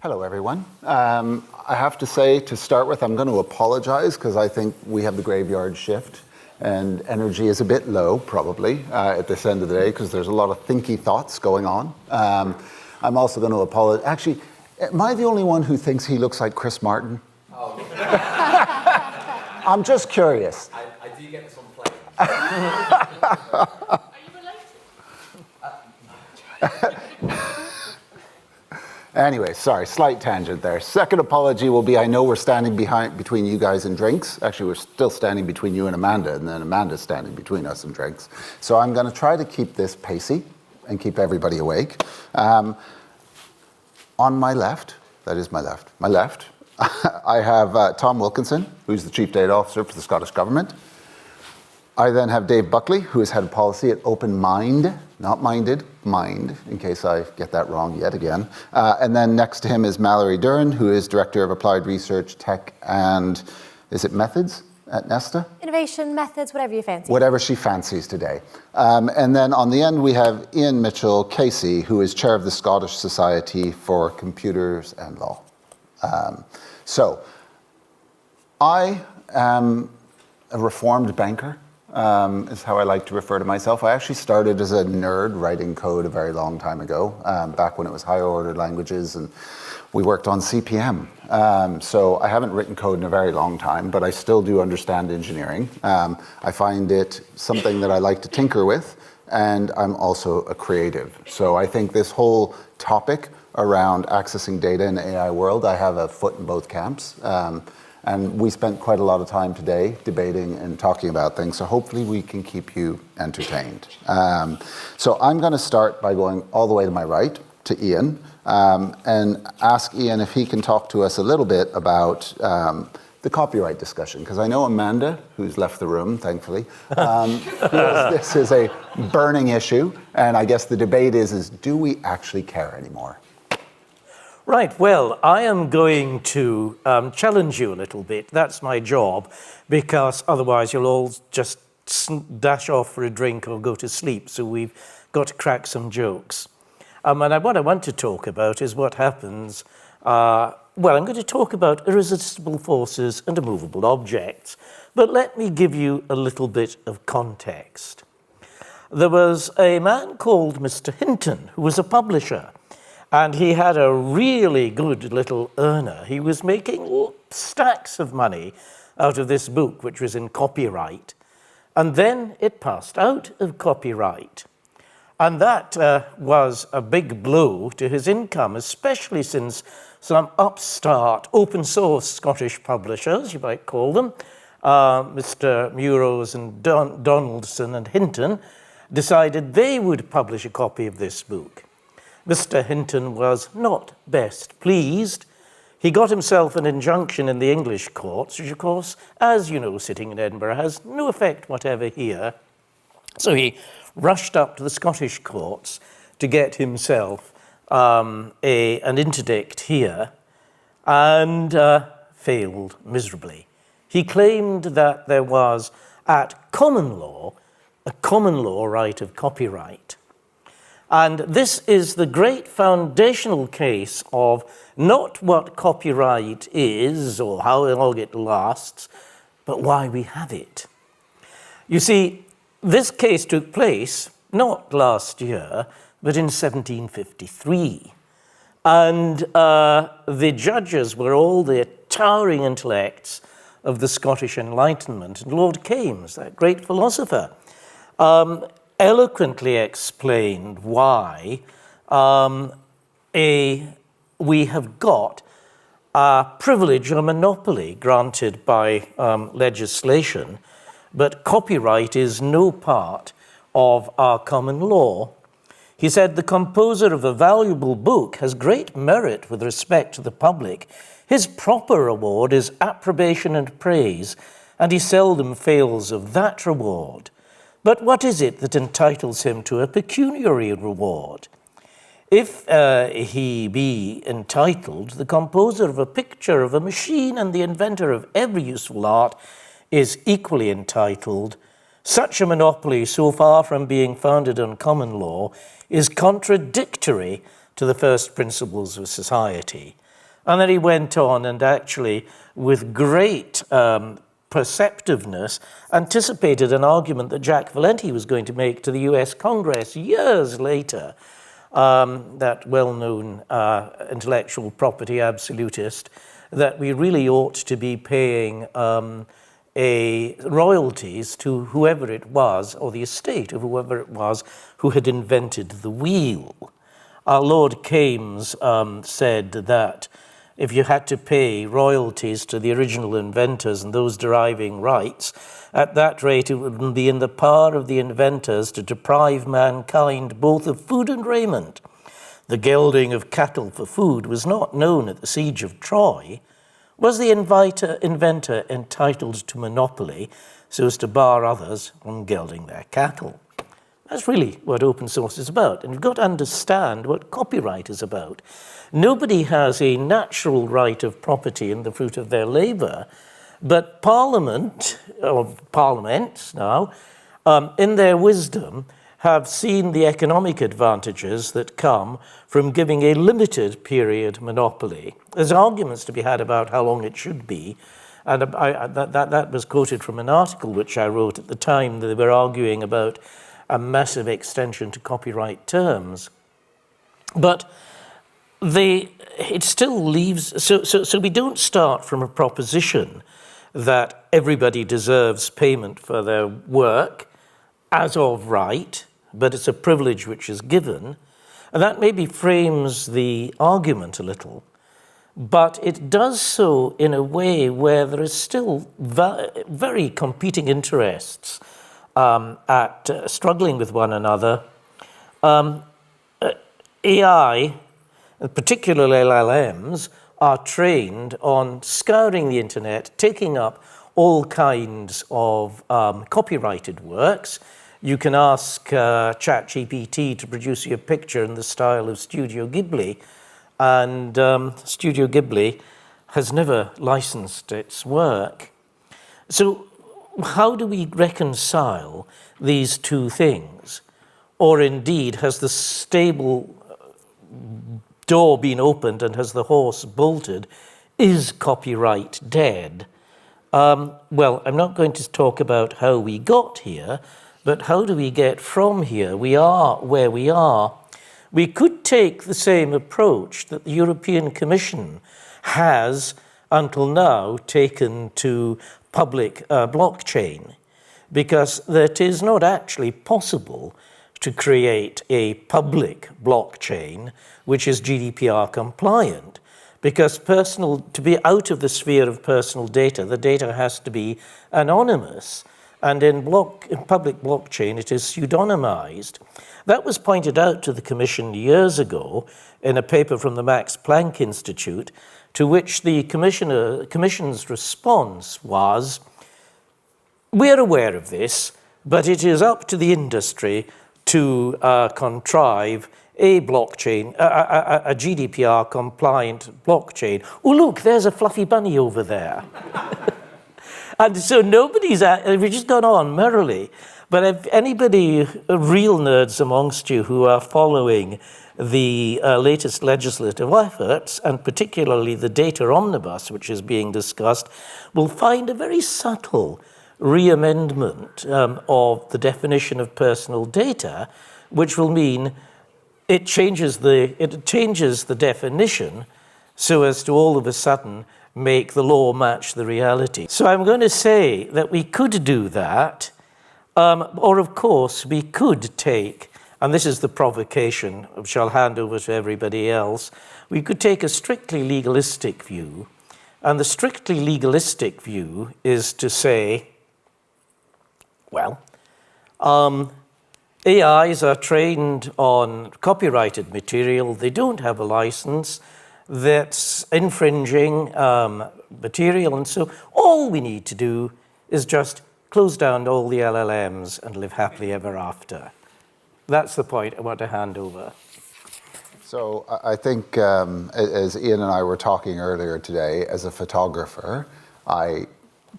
Hello, everyone. I have to say, to start with, I'm going to apologize because I think we have the graveyard shift and energy is a bit low, probably, at this end of the day because there's a lot of thinky thoughts going on. I'm also going to apologize. Actually, am I the only one who thinks he looks like Chris Martin? Oh. I'm just curious. I do get some play. Are you related? Anyway, sorry, slight tangent there. Second apology will be, I know we're standing between you guys and drinks. Actually, we're still standing between you and Amanda, and then Amanda's standing between us and drinks. So I'm going to try to keep this pacey and keep everybody awake. On my left, that is my left, I have Tom Wilkinson, who's the Chief Data Officer for the Scottish Government. I then have Dave Buckley, who is Head of Policy at Open Mind, not Minded, Mind, in case I get that wrong yet again. And then next to him is Mallory Durran, who is Director of Applied Research, Tech and, is it Methods at Nesta? Innovation, methods, whatever you fancy. Whatever she fancies today. And then on the end, we have Iain Mitchell KC, who is Chair of the Scottish Society for Computers and Law. So, I am a reformed banker. Is how I like to refer to myself. I actually started as a nerd writing code a very long time ago, back when it was higher order languages, and we worked on CPM. So I haven't written code in a very long time, but I still do understand engineering. I find it something that I like to tinker with, and I'm also a creative. So I think this whole topic around accessing data in the AI world, I have a foot in both camps. And we spent quite a lot of time today debating and talking about things, so hopefully we can keep you entertained. So I'm going to start by going all the way to my right, to Iain, and ask Iain if he can talk to us a little bit about the copyright discussion, because I know Amanda, who's left the room, thankfully, feels this is a burning issue, and I guess the debate is do we actually care anymore? Right, well, I am going to challenge you a little bit. That's my job, because otherwise you'll all just dash off for a drink or go to sleep, so we've got to crack some jokes. And what I want to talk about is what happens, I'm going to talk about irresistible forces and immovable objects, but let me give you a little bit of context. There was a man called Mr. Hinton, who was a publisher, and he had a really good little earner. He was making stacks of money out of this book, which was in copyright. And then it passed out of copyright. And that was a big blow to his income, especially since some upstart open source Scottish publishers, you might call them, Mr. Murrows and Donaldson and Hinton, decided they would publish a copy of this book. Mr. Hinton was not best pleased. He got himself an injunction in the English courts, which of course, as you know, sitting in Edinburgh, has no effect whatever here. So he rushed up to the Scottish courts to get himself an interdict here and failed miserably. He claimed that there was, at common law, a common law right of copyright. And this is the great foundational case of not what copyright is or how long it lasts, but why we have it. You see, this case took place not last year, but in 1753. And the judges were all the towering intellects of the Scottish Enlightenment. And Lord Keynes, that great philosopher, eloquently explained why we have got a privilege, a monopoly granted by legislation, but copyright is no part of our common law. He said, the composer of a valuable book has great merit with respect to the public. His proper reward is approbation and praise, and he seldom fails of that reward. But what is it that entitles him to a pecuniary reward? If he be entitled, the composer of a picture, of a machine, and the inventor of every useful art is equally entitled, such a monopoly, so far from being founded on common law, is contradictory to the first principles of society. And then he went on and actually, with great perceptiveness, anticipated an argument that Jack Valenti was going to make to the US Congress years later, that well-known intellectual property absolutist, that we really ought to be paying royalties to whoever it was, or the estate of whoever it was who had invented the wheel. Our Lord Kames said that if you had to pay royalties to the original inventors and those deriving rights, at that rate it would be in the power of the inventors to deprive mankind both of food and raiment. The gelding of cattle for food was not known at the siege of Troy. Was the inventor entitled to monopoly so as to bar others from gelding their cattle? That's really what open source is about. And you've got to understand what copyright is about. Nobody has a natural right of property in the fruit of their labour, but Parliament, or parliaments now, in their wisdom, have seen the economic advantages that come from giving a limited period monopoly. There's arguments to be had about how long it should be, and that was quoted from an article which I wrote at the time. They were arguing about a massive extension to copyright terms. But it still leaves, so we don't start from a proposition that everybody deserves payment for their work as of right, but it's a privilege which is given. And that maybe frames the argument a little, but it does so in a way where there is still very competing interests struggling with one another. AI, particularly LLMs, are trained on scouring the internet, taking up all kinds of copyrighted works. You can ask ChatGPT to produce you a picture in the style of Studio Ghibli, and Studio Ghibli has never licensed its work. So how do we reconcile these two things? Or indeed, has the stable door been opened and has the horse bolted? Is copyright dead? Well, I'm not going to talk about how we got here, but how do we get from here? We are where we are. We could take the same approach that the European Commission has, until now, taken to public blockchain, because that is not actually possible to create a public blockchain which is GDPR compliant, because to be out of the sphere of personal data, the data has to be anonymous. And in public blockchain, it is pseudonymized. That was pointed out to the Commission years ago in a paper from the Max Planck Institute, to which the Commission's response was, we're aware of this, but it is up to the industry to contrive a blockchain, a GDPR compliant blockchain. Oh, look, there's a fluffy bunny over there. And so we've just gone on merrily. But if anybody, real nerds amongst you who are following the latest legislative efforts, and particularly the data omnibus, which is being discussed, will find a very subtle re-amendment of the definition of personal data, which will mean it changes the definition so as to all of a sudden make the law match the reality. So I'm going to say that we could do that, or of course we could take, and this is the provocation which I'll hand over to everybody else, we could take a strictly legalistic view, and the strictly legalistic view is to say, well, AIs are trained on copyrighted material, they don't have a license, that's infringing material, and so all we need to do is just close down all the LLMs and live happily ever after. That's the point I want to hand over. So I think, as Iain and I were talking earlier today, as a photographer, I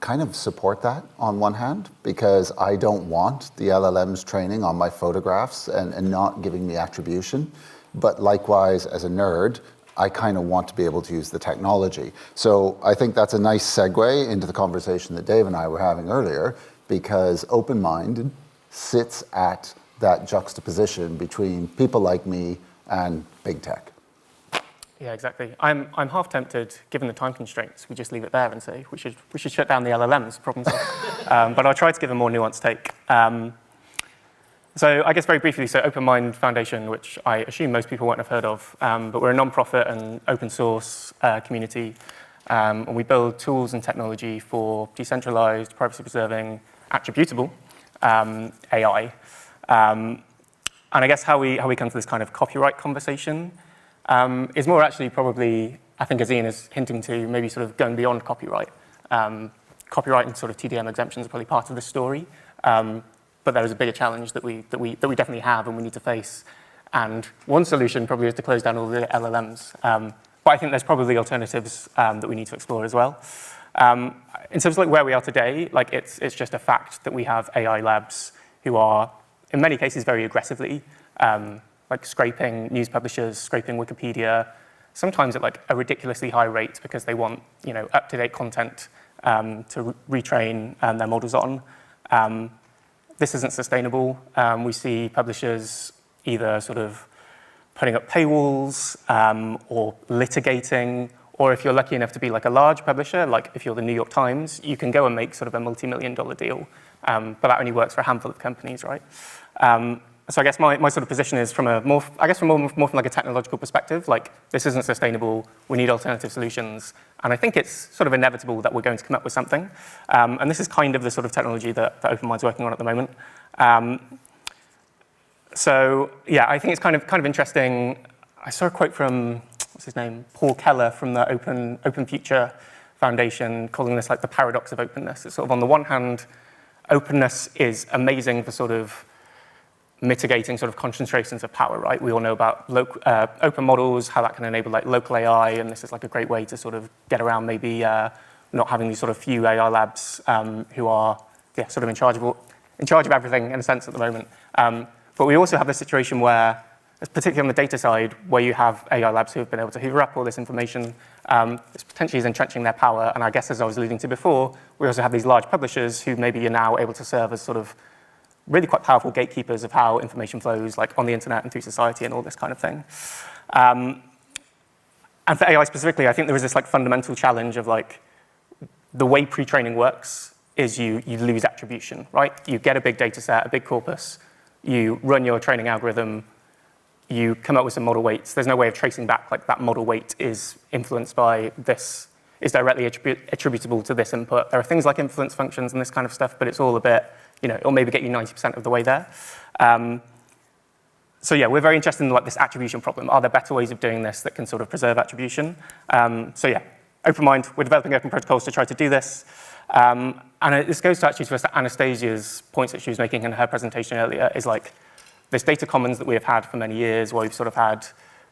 kind of support that on one hand, because I don't want the LLMs training on my photographs and not giving me attribution. But likewise, as a nerd, I kind of want to be able to use the technology. So I think that's a nice segue into the conversation that Dave and I were having earlier, because open-minded sits at that juxtaposition between people like me and big tech. Yeah, exactly. I'm half tempted, given the time constraints, we just leave it there and say we should shut down the LLMs, problem solved. But I'll try to give a more nuanced take. So I guess very briefly, so Open Mind Foundation, which I assume most people won't have heard of, but we're a non-profit and open source community. And we build tools and technology for decentralized, privacy-preserving, attributable AI. And I guess how we come to this kind of copyright conversation is more actually probably, I think as Iain is hinting to, maybe sort of going beyond copyright. Copyright and sort of TDM exemptions are probably part of the story. But there is a bigger challenge that we definitely have and we need to face. And one solution probably is to close down all the LLMs. But I think there's probably alternatives that we need to explore as well. In terms of like where we are today, like it's just a fact that we have AI labs who are, in many cases, very aggressively like scraping news publishers, scraping Wikipedia, sometimes at like a ridiculously high rate because they want up-to-date content to retrain their models on. This isn't sustainable. We see publishers either sort of putting up paywalls or litigating, or if you're lucky enough to be like a large publisher, like if you're the New York Times, you can go and make sort of a multi-million-dollar deal, but that only works for a handful of companies, right? So I guess my sort of position is from more from like a technological perspective, like this isn't sustainable, we need alternative solutions. And I think it's sort of inevitable that we're going to come up with something. And this is kind of the sort of technology that OpenMind's working on at the moment. So yeah, I think it's kind of interesting. I saw a quote from, what's his name? Paul Keller from the Open Future Foundation, calling this like the paradox of openness. It's sort of on the one hand, openness is amazing for sort of mitigating sort of concentrations of power, right? We all know about open models, how that can enable like local AI, and this is like a great way to sort of get around maybe not having these sort of few AI labs who are sort of in charge of everything in a sense at the moment. But we also have the situation where, particularly on the data side, where you have AI labs who have been able to hoover up all this information, this potentially is entrenching their power. And I guess as I was alluding to before, we also have these large publishers who maybe are now able to serve as sort of really quite powerful gatekeepers of how information flows, like on the internet and through society and all this kind of thing. And for AI specifically, I think there is this like fundamental challenge of like the way pre-training works is you lose attribution, right? You get a big data set, a big corpus, you run your training algorithm, you come up with some model weights. There's no way of tracing back like that model weight is influenced by this, is directly attributable to this input. There are things like influence functions and this kind of stuff, but it's all a bit, it'll maybe get you 90% of the way there. So yeah, we're very interested in like this attribution problem. Are there better ways of doing this that can sort of preserve attribution? So yeah, OpenMind, we're developing open protocols to try to do this. And this goes to actually to Anastasia's points that she was making in her presentation earlier, is like this data commons that we have had for many years, where we've sort of had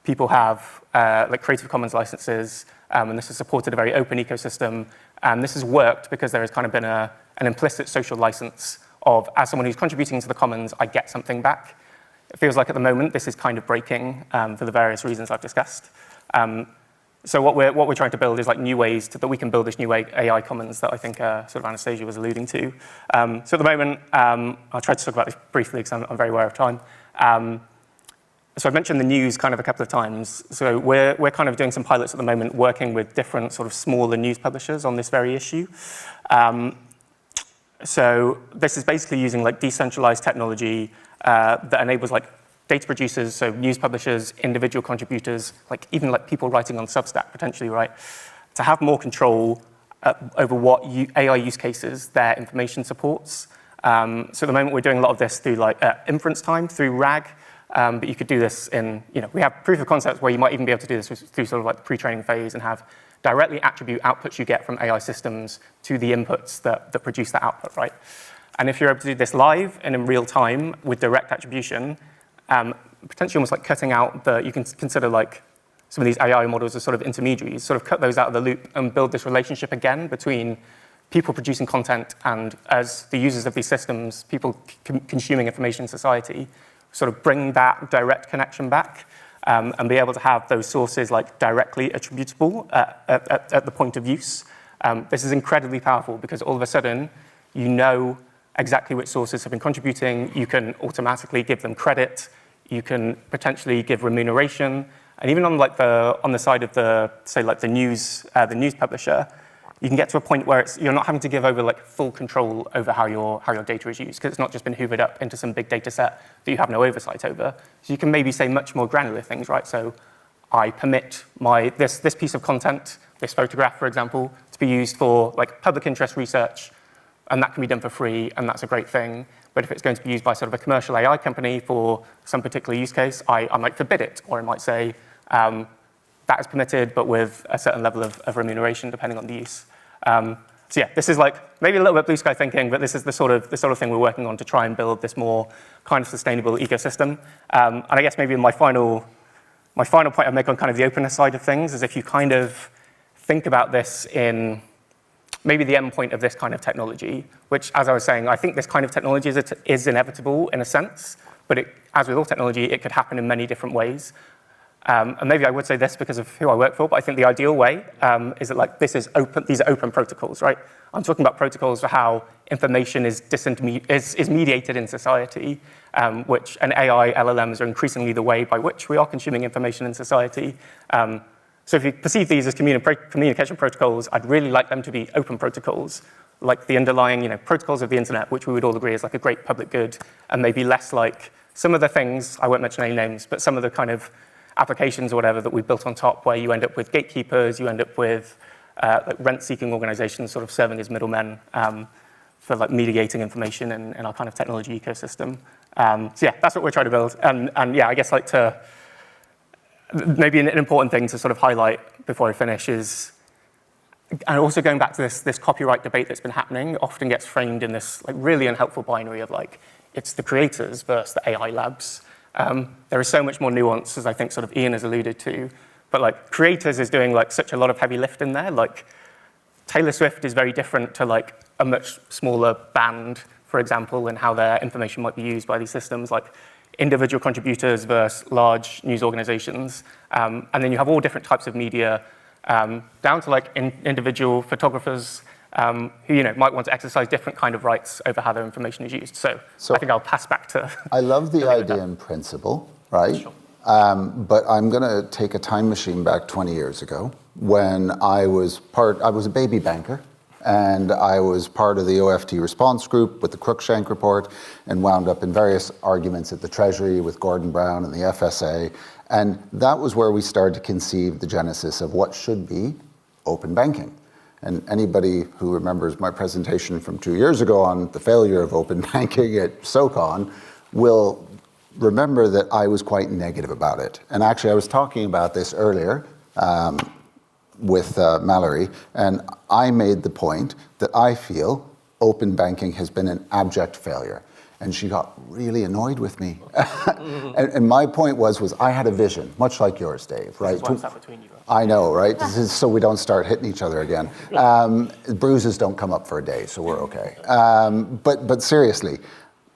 people have like Creative Commons licenses, and this has supported a very open ecosystem. And this has worked because there has kind of been an implicit social license of, as someone who's contributing to the commons, I get something back. It feels like at the moment this is kind of breaking for the various reasons I've discussed. So what we're trying to build is like new ways that we can build this new AI commons that I think sort of Anastasia was alluding to. So at the moment, I'll try to talk about this briefly because I'm very aware of time. So I've mentioned the news kind of a couple of times. So we're kind of doing some pilots at the moment, working with different sort of smaller news publishers on this very issue. So this is basically using like decentralized technology that enables like data producers, so news publishers, individual contributors, like even like people writing on Substack potentially, right, to have more control over what AI use cases their information supports. So at the moment we're doing a lot of this through like inference time through RAG, but you could do this in, we have proof of concepts where you might even be able to do this through sort of like the pre-training phase and have directly attribute outputs you get from AI systems to the inputs that produce that output, right? And if you're able to do this live and in real time with direct attribution, potentially almost like cutting out you can consider like some of these AI models as sort of intermediaries, sort of cut those out of the loop and build this relationship again between people producing content and as the users of these systems, people consuming information in society, sort of bring that direct connection back. and be able to have those sources like directly attributable at the point of use. This is incredibly powerful because all of a sudden you know exactly which sources have been contributing. You can automatically give them credit. You can potentially give remuneration. And even on the side of the news publisher, you can get to a point where you're not having to give over like full control over how your data is used, because it's not just been hoovered up into some big data set that you have no oversight over. So you can maybe say much more granular things, right? So I permit this piece of content, this photograph, for example, to be used for like public interest research, and that can be done for free, and that's a great thing. But if it's going to be used by sort of a commercial AI company for some particular use case, I might forbid it, or I might say that is permitted, but with a certain level of remuneration depending on the use. So yeah, this is like maybe a little bit blue sky thinking, but this is the sort of thing we're working on to try and build this more kind of sustainable ecosystem. And I guess maybe my final point I'd make on kind of the openness side of things is if you kind of think about this in maybe the end point of this kind of technology, which, as I was saying, I think this kind of technology is inevitable in a sense, but as with all technology, it could happen in many different ways. And maybe I would say this because of who I work for, but I think the ideal way is that like these are open protocols, right? I'm talking about protocols for how information is mediated in society, which and AI, LLMs are increasingly the way by which we are consuming information in society. So if you perceive these as communication protocols, I'd really like them to be open protocols, like the underlying protocols of the internet, which we would all agree is like a great public good, and maybe less like some of the things, I won't mention any names, but some of the kind of applications or whatever that we built on top where you end up with gatekeepers, you end up with like rent-seeking organizations sort of serving as middlemen for like mediating information in our kind of technology ecosystem. So yeah, that's what we're trying to build. And yeah, I guess like maybe an important thing to sort of highlight before I finish is, and also going back to this copyright debate that's been happening, often gets framed in this like really unhelpful binary of like, it's the creators versus the AI labs. There is so much more nuance, as I think sort of Iain has alluded to, but like creators is doing like such a lot of heavy lift in there. Like Taylor Swift is very different to like a much smaller band, for example, and how their information might be used by these systems, like individual contributors versus large news organizations. And then you have all different types of media, down to like individual photographers who might want to exercise different kind of rights over how their information is used. So I think I'll pass back to. I love the idea in principle, right? Sure. But I'm going to take a time machine back 20 years ago when I was a baby banker, and I was part of the OFT response group with the Cruikshank report and wound up in various arguments at the Treasury with Gordon Brown and the FSA. And that was where we started to conceive the genesis of what should be open banking. And anybody who remembers my presentation from 2 years ago on the failure of open banking at SOOCon will remember that I was quite negative about it. And actually, I was talking about this earlier with Mallory, and I made the point that I feel open banking has been an abject failure. And she got really annoyed with me. and my point was I had a vision, much like yours, Dave, right? This is what's between you. I know, right? This is so we don't start hitting each other again. Bruises don't come up for a day, so we're okay. But seriously,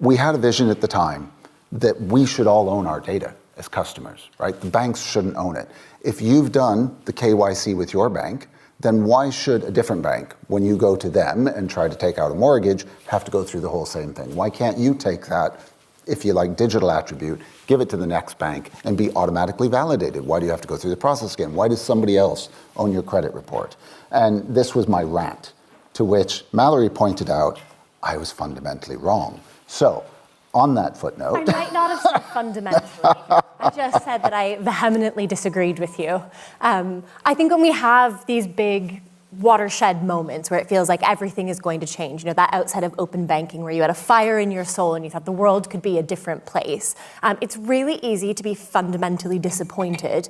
we had a vision at the time that we should all own our data as customers, right? The banks shouldn't own it. If you've done the KYC with your bank, then why should a different bank, when you go to them and try to take out a mortgage, have to go through the whole same thing? Why can't you take that, if you like, digital attribute, give it to the next bank and be automatically validated? Why do you have to go through the process again? Why does somebody else own your credit report? And this was my rant, to which Mallory pointed out I was fundamentally wrong. So, on that footnote... I might not have said fundamentally. I just said that I vehemently disagreed with you. I think when we have these big watershed moments where it feels like everything is going to change, that outset of open banking where you had a fire in your soul and you thought the world could be a different place, it's really easy to be fundamentally disappointed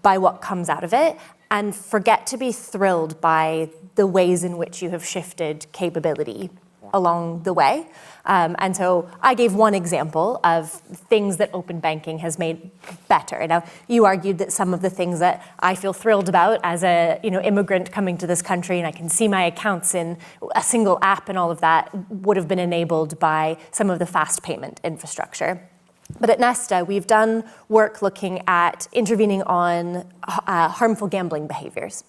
by what comes out of it and forget to be thrilled by the ways in which you have shifted capability along the way. And so I gave one example of things that open banking has made better. Now, you argued that some of the things that I feel thrilled about as a immigrant coming to this country, and I can see my accounts in a single app and all of that, would have been enabled by some of the fast payment infrastructure. But at Nesta, we've done work looking at intervening on harmful gambling behaviors.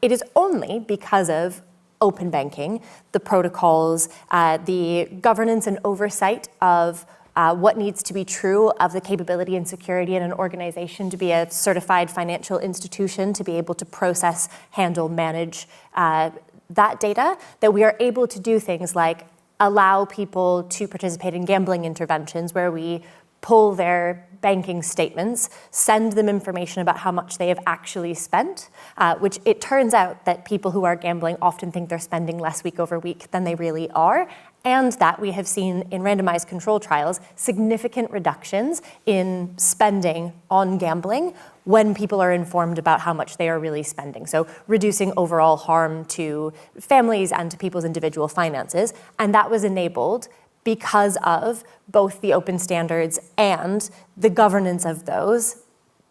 It is only because of open banking, the protocols, the governance and oversight of what needs to be true of the capability and security in an organization to be a certified financial institution, to be able to process, handle, manage that data, that we are able to do things like allow people to participate in gambling interventions where we pull their banking statements, send them information about how much they have actually spent, which it turns out that people who are gambling often think they're spending less week over week than they really are, and that we have seen in randomized control trials significant reductions in spending on gambling when people are informed about how much they are really spending. So reducing overall harm to families and to people's individual finances. And that was enabled because of both the open standards and the governance of those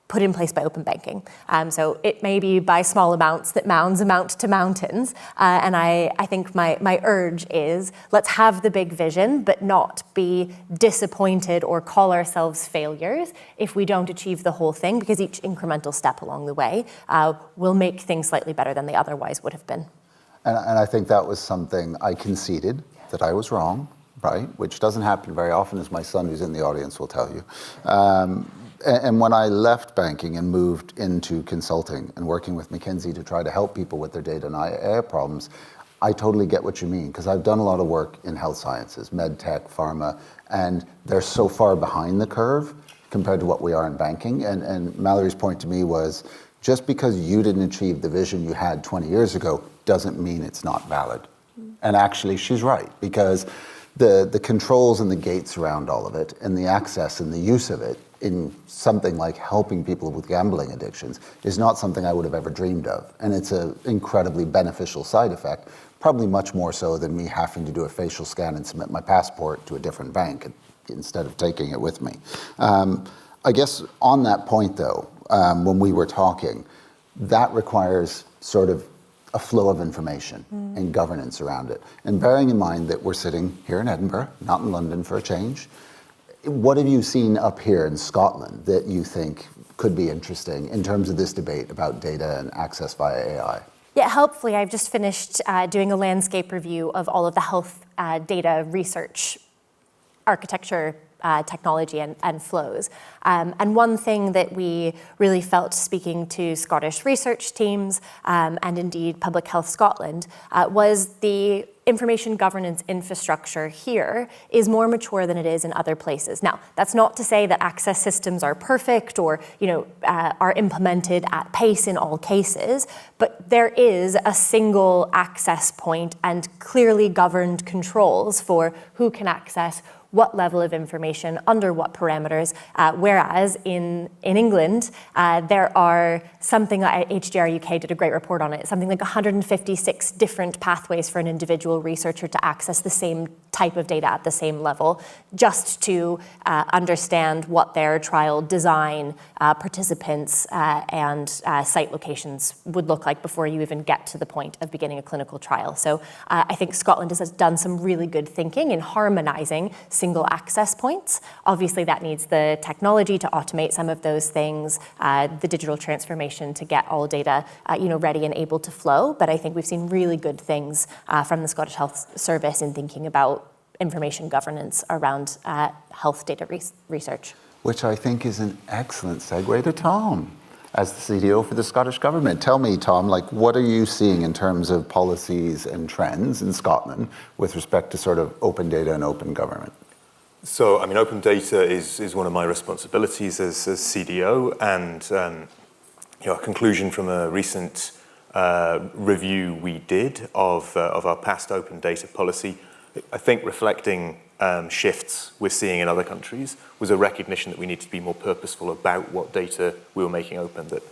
put in place by open banking. So it may be by small amounts that mounds amount to mountains. And I think my urge is let's have the big vision, but not be disappointed or call ourselves failures if we don't achieve the whole thing, because each incremental step along the way will make things slightly better than they otherwise would have been. And I think that was something I conceded, that I was wrong, right? Which doesn't happen very often, as my son, who's in the audience, will tell you. And when I left banking and moved into consulting and working with McKinsey to try to help people with their data and AI problems, I totally get what you mean, because I've done a lot of work in health sciences, med tech, pharma, and they're so far behind the curve compared to what we are in banking. And Mallory's point to me was, just because you didn't achieve the vision you had 20 years ago doesn't mean it's not valid. And actually, she's right, because the controls and the gates around all of it and the access and the use of it in something like helping people with gambling addictions is not something I would have ever dreamed of. And it's an incredibly beneficial side effect, probably much more so than me having to do a facial scan and submit my passport to a different bank instead of taking it with me. I guess on that point though, when we were talking, that requires sort of a flow of information and governance around it. And bearing in mind that we're sitting here in Edinburgh, not in London for a change, what have you seen up here in Scotland that you think could be interesting in terms of this debate about data and access via AI? Yeah, helpfully, I've just finished doing a landscape review of all of the health data research architecture, technology and flows. And one thing that we really felt speaking to Scottish research teams and indeed Public Health Scotland was the information governance infrastructure here is more mature than it is in other places. Now, that's not to say that access systems are perfect or are implemented at pace in all cases, but there is a single access point and clearly governed controls for who can access what level of information, under what parameters, whereas in England, there are something, HDR UK did a great report on it, something like 156 different pathways for an individual researcher to access the same type of data at the same level, just to understand what their trial design, participants, and site locations would look like before you even get to the point of beginning a clinical trial. So I think Scotland has done some really good thinking in harmonizing single access points. Obviously, that needs the technology to automate some of those things, the digital transformation to get all data ready and able to flow. But I think we've seen really good things from the Scottish Health Service in thinking about information governance around health data research. Which I think is an excellent segue to Tom as the CDO for the Scottish Government. Tell me, Tom, what are you seeing in terms of policies and trends in Scotland with respect to sort of open data and open government? So, open data is one of my responsibilities as CDO, and a conclusion from a recent review we did of our past open data policy, I think reflecting shifts we're seeing in other countries, was a recognition that we need to be more purposeful about what data we were making open, that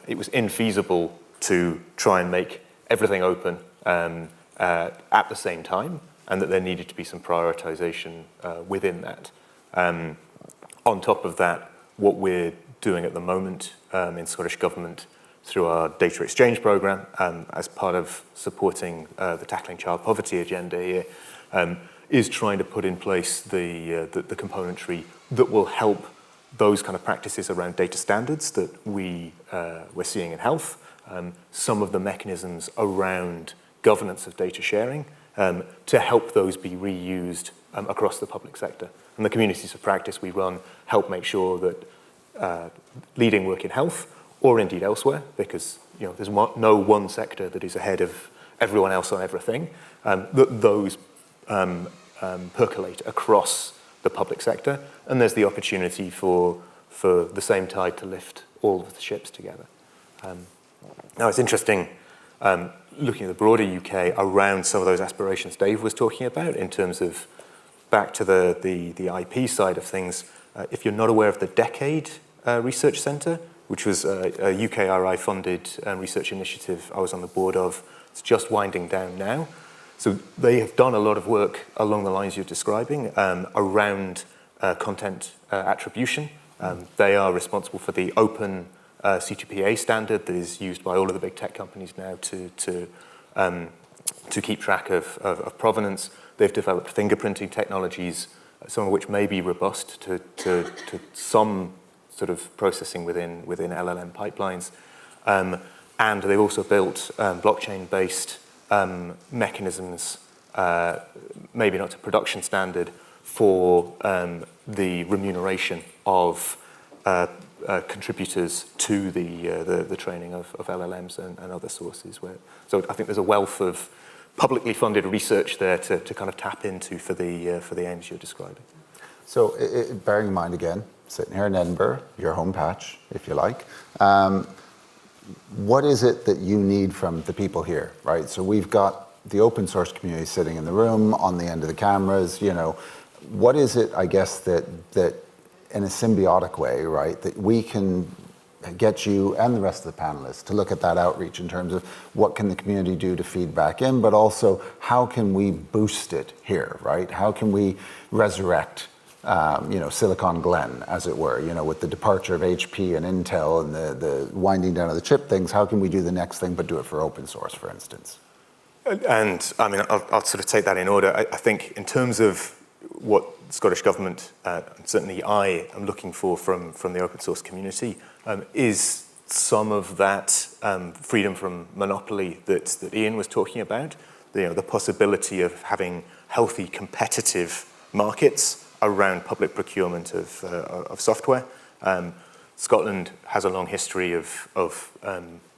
it was infeasible to try and make everything open at the same time, and that there needed to be some prioritization within that. On top of that, what we're doing at the moment in Scottish Government through our data exchange programme as part of supporting the Tackling Child Poverty agenda here, is trying to put in place the componentry that will help those kind of practices around data standards that we're seeing in health, some of the mechanisms around governance of data sharing, to help those be reused across the public sector. And the communities of practice we run help make sure that leading work in health, or indeed elsewhere, because there's no one sector that is ahead of everyone else on everything, that those percolate across the public sector, and there's the opportunity for the same tide to lift all of the ships together. Now it's interesting looking at the broader UK around some of those aspirations Dave was talking about in terms of back to the IP side of things. If you're not aware of the Decade Research Centre, which was a UKRI-funded research initiative I was on the board of, it's just winding down now. So they have done a lot of work along the lines you're describing around content attribution. They are responsible for the open C2PA standard that is used by all of the big tech companies now to keep track of provenance. They've developed fingerprinting technologies, some of which may be robust to some sort of processing within LLM pipelines. And they've also built blockchain-based mechanisms, maybe not to production standard, for the remuneration of contributors to the training of LLMs and other sources. So I think there's a wealth of publicly funded research there to kind of tap into for the aims you're describing. So bearing in mind again, sitting here in Edinburgh, your home patch, if you like, what is it that you need from the people here, right? So we've got the open source community sitting in the room on the end of the cameras, what is it, I guess, that in a symbiotic way, right, that we can get you and the rest of the panelists to look at that outreach in terms of what can the community do to feed back in, but also how can we boost it here, right? How can we resurrect Silicon Glen, as it were, with the departure of HP and Intel and the winding down of the chip things, how can we do the next thing but do it for open source, for instance? And I mean, I'll sort of take that in order. I think in terms of what the Scottish Government, certainly I am looking for from the open source community, is some of that freedom from monopoly that Iain was talking about, the possibility of having healthy competitive markets around public procurement of software. Scotland has a long history of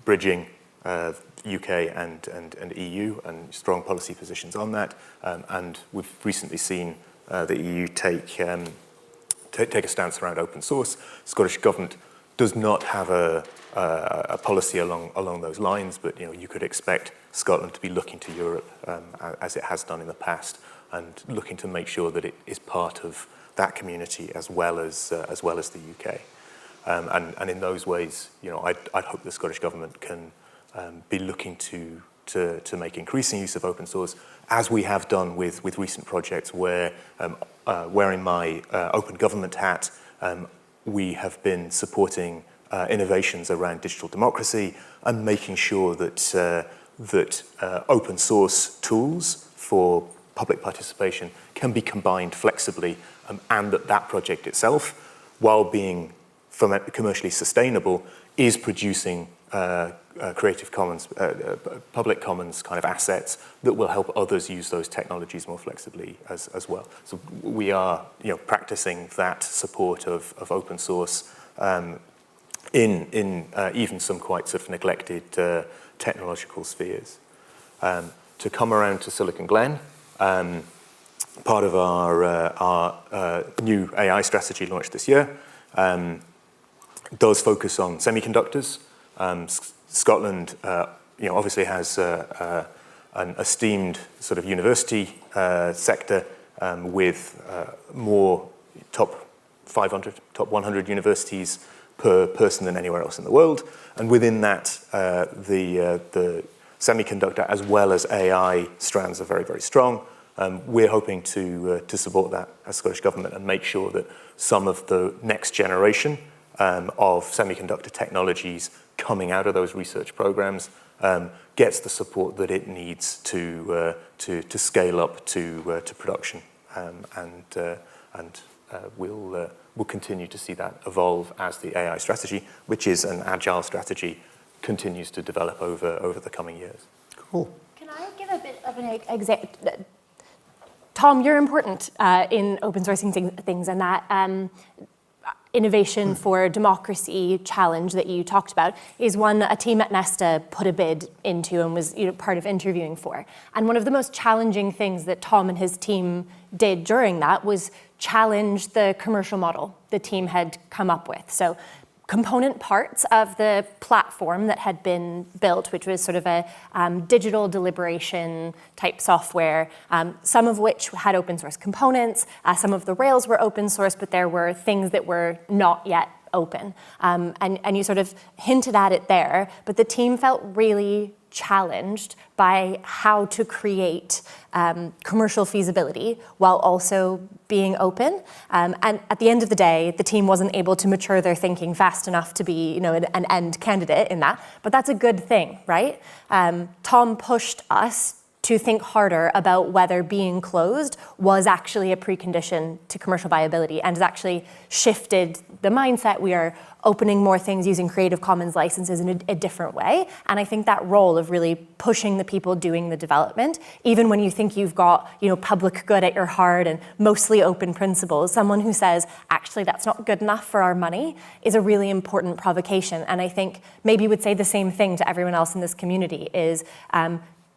bridging UK and EU and strong policy positions on that. And we've recently seen the EU take a stance around open source. Scottish Government does not have a policy along those lines, but you could expect Scotland to be looking to Europe as it has done in the past, and looking to make sure that it is part of that community as well as the UK. And in those ways, I'd hope the Scottish Government can be looking to make increasing use of open source, as we have done with recent projects where, wearing my open government hat, we have been supporting innovations around digital democracy and making sure that open source tools for public participation can be combined flexibly, and that project itself, while being commercially sustainable, is producing Creative Commons, public commons kind of assets that will help others use those technologies more flexibly as well. So we are practicing that support of open source in even some quite sort of neglected technological spheres. To come around to Silicon Glen, part of our new AI strategy launched this year does focus on semiconductors. Scotland, obviously has an esteemed sort of university sector with more top 500, top 100 universities per person than anywhere else in the world. And within that, the semiconductor as well as AI strands are very, very strong. We're hoping to support that as Scottish Government and make sure that some of the next generation of semiconductor technologies coming out of those research programs gets the support that it needs to scale up to production, and we'll continue to see that evolve as the AI strategy, which is an agile strategy, continues to develop over the coming years. Cool. Can I give a bit of an example? Tom, you're important in open sourcing things, and that innovation for democracy challenge that you talked about is one a team at Nesta put a bid into and was part of interviewing for. And one of the most challenging things that Tom and his team did during that was challenge the commercial model the team had come up with. So component parts of the platform that had been built, which was sort of a digital deliberation type software, some of which had open source components, some of the Rails were open source, but there were things that were not yet open. And you sort of hinted at it there, but the team felt really challenged by how to create commercial feasibility while also being open. And at the end of the day, the team wasn't able to mature their thinking fast enough to be an end candidate in that. But that's a good thing, right? Tom pushed us to think harder about whether being closed was actually a precondition to commercial viability and has actually shifted the mindset. We are opening more things using Creative Commons licenses in a different way. And I think that role of really pushing the people doing the development, even when you think you've got public good at your heart and mostly open principles, someone who says, actually, that's not good enough for our money is a really important provocation. And I think maybe would say the same thing to everyone else in this community is,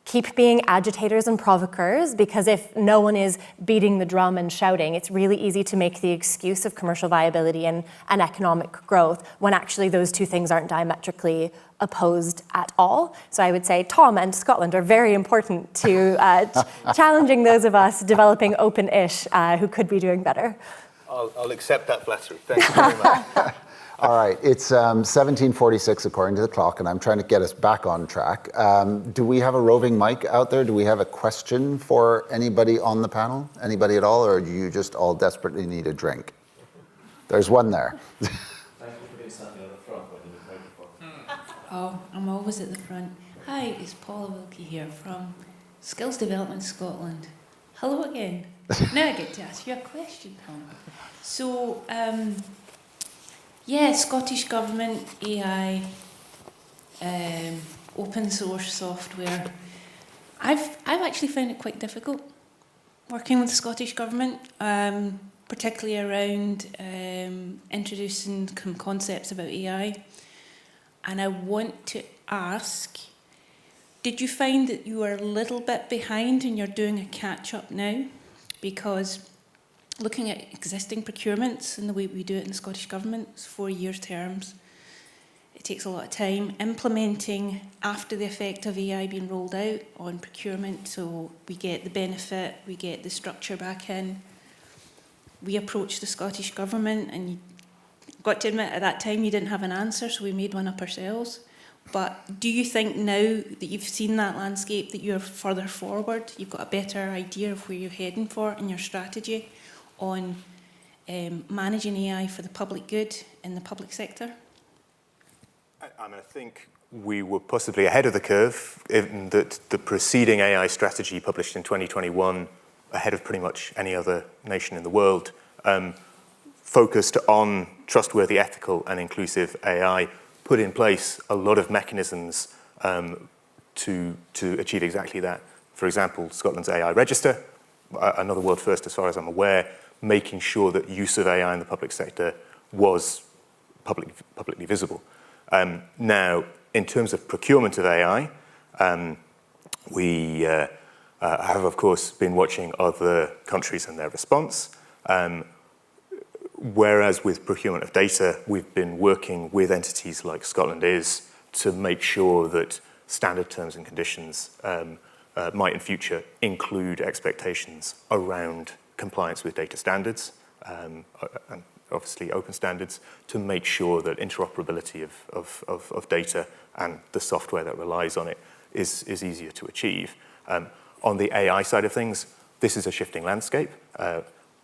keep being agitators and provocateurs, because if no one is beating the drum and shouting, it's really easy to make the excuse of commercial viability and economic growth when actually those two things aren't diametrically opposed at all. So I would say Tom and Scotland are very important to challenging those of us developing open-ish who could be doing better. I'll accept that flattery. Thank you very much. All right, it's 17:46 according to the clock, and I'm trying to get us back on track. Do we have a roving mic out there? Do we have a question for anybody on the panel? Anybody at all, or do you just all desperately need a drink? There's one there. Thank you for being standing at the front when you need microphone. Oh, I'm always at the front. Hi, it's Paula Wilkie here from Skills Development Scotland. Hello again. Now I get to ask you a question, Tom. So, yeah, Scottish Government, AI, open source software. I've actually found it quite difficult working with the Scottish Government, particularly around introducing some concepts about AI. And I want to ask, did you find that you were a little bit behind and you're doing a catch-up now? Because looking at existing procurements and the way we do it in the Scottish Government, it's 4 year terms. It takes a lot of time. Implementing after the effect of AI being rolled out on procurement, so we get the benefit, we get the structure back in. We approached the Scottish Government, and you got to admit at that time you didn't have an answer, so we made one up ourselves. But do you think now that you've seen that landscape that you're further forward, you've got a better idea of where you're heading for in your strategy on managing AI for the public good in the public sector? I think we were possibly ahead of the curve in that the preceding AI strategy published in 2021, ahead of pretty much any other nation in the world, focused on trustworthy, ethical and inclusive AI, put in place a lot of mechanisms to achieve exactly that. For example, Scotland's AI register, another world first as far as I'm aware, making sure that use of AI in the public sector was publicly visible. Now, in terms of procurement of AI, we have, of course, been watching other countries and their response. Whereas with procurement of data, we've been working with entities like Scotland is to make sure that standard terms and conditions might in future include expectations around compliance with data standards and obviously open standards to make sure that interoperability of data and the software that relies on it is easier to achieve. On the AI side of things, this is a shifting landscape,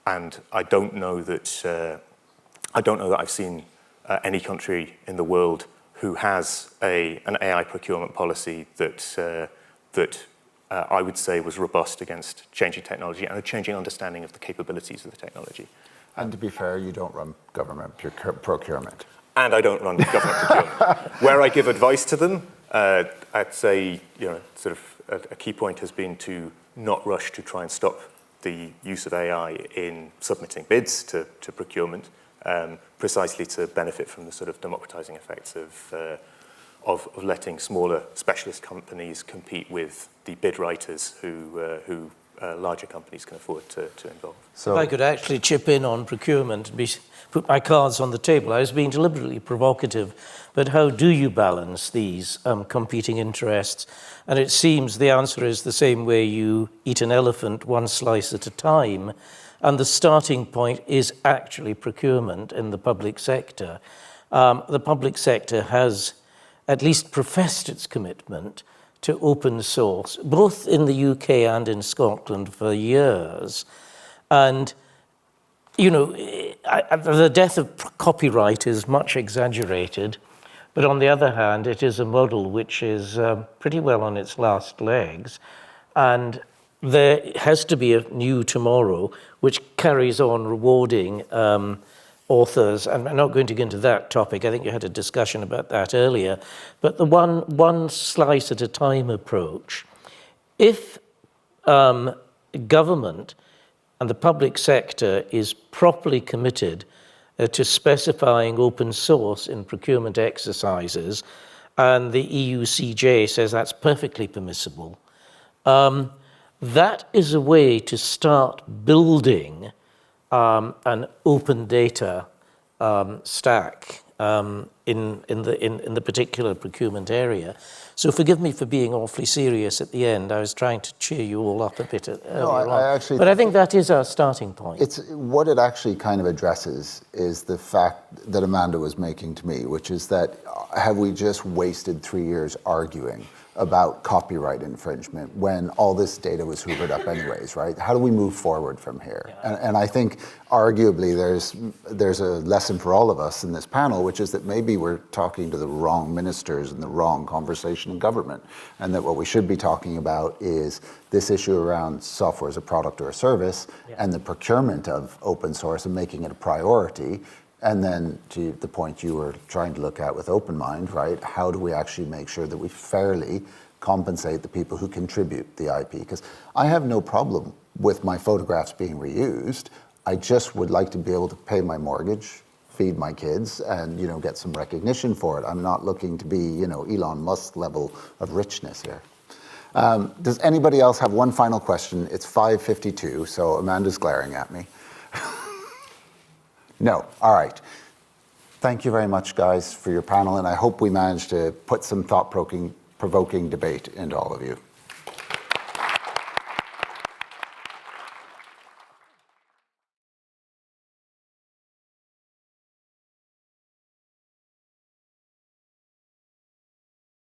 and I don't know that I've seen any country in the world who has an AI procurement policy that I would say was robust against changing technology and a changing understanding of the capabilities of the technology. And to be fair, you don't run government procurement. And I don't run government procurement. Where I give advice to them, I'd say, sort of a key point has been to not rush to try and stop the use of AI in submitting bids to procurement, precisely to benefit from the sort of democratizing effects of letting smaller specialist companies compete with the bid writers who larger companies can afford to involve. So if I could actually chip in on procurement and put my cards on the table. I was being deliberately provocative, but how do you balance these competing interests? And it seems the answer is the same way you eat an elephant, one slice at a time. And the starting point is actually procurement in the public sector. The public sector has at least professed its commitment to open source, both in the UK and in Scotland for years. And, the death of copyright is much exaggerated, but on the other hand, it is a model which is pretty well on its last legs. And there has to be a new tomorrow which carries on rewarding authors, and I'm not going to get into that topic. I think you had a discussion about that earlier. But the one slice at a time approach, if government and the public sector is properly committed to specifying open source in procurement exercises, and the EUCJ says that's perfectly permissible, that is a way to start building an open data stack in the particular procurement area. So forgive me for being awfully serious at the end. I was trying to cheer you all up a bit earlier on. But I think that is our starting point. It's what it actually kind of addresses is the fact that Amanda was making to me, which is that have we just wasted 3 years arguing about copyright infringement when all this data was hoovered up anyways, right? How do we move forward from here? Yeah. And I think arguably there's a lesson for all of us in this panel, which is that maybe we're talking to the wrong ministers and the wrong conversation in government, and that what we should be talking about is this issue around software as a product or a service, yeah, and the procurement of open source and making it a priority. And then to the point you were trying to look at with Open Mind, right? How do we actually make sure that we fairly compensate the people who contribute the IP? Because I have no problem with my photographs being reused. I just would like to be able to pay my mortgage, feed my kids, and get some recognition for it. I'm not looking to be Elon Musk level of richness here. Does anybody else have one final question? It's 5:52, so Amanda's glaring at me. No. All right. Thank you very much, guys, for your panel, and I hope we managed to put some thought-provoking debate into all of you.